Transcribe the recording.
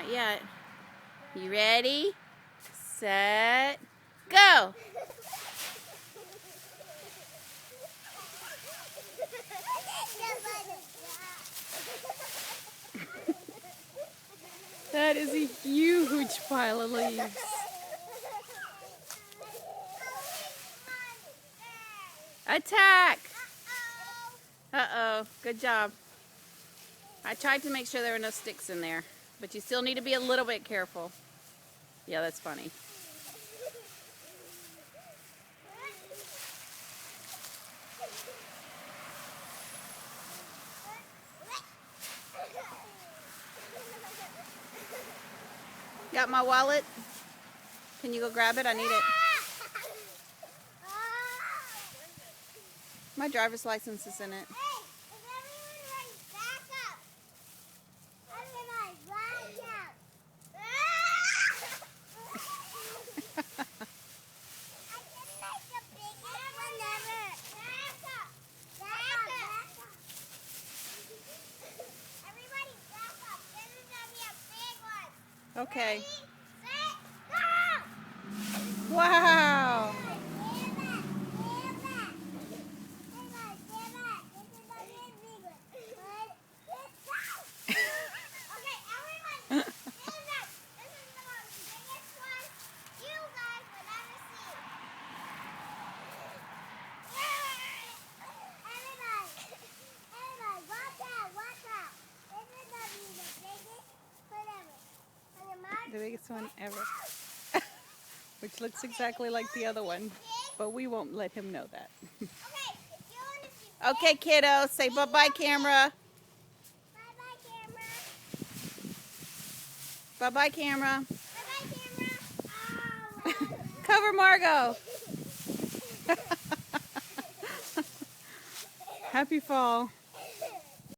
Not yet. You ready? Set, go! That is a huge pile of leaves. Attack! Uh-oh. Good job. I tried to make sure there were no sticks in there, but you still need to be a little bit careful. Yeah, that's funny. Got my wallet? Can you go grab it? I need it. My driver's license is in it. Okay. Wow. The biggest one ever. Which looks exactly like the other one, but we won't let him know that. Okay, kiddo, say bye-bye, camera. Bye-bye, camera. Cover Margot. Happy fall.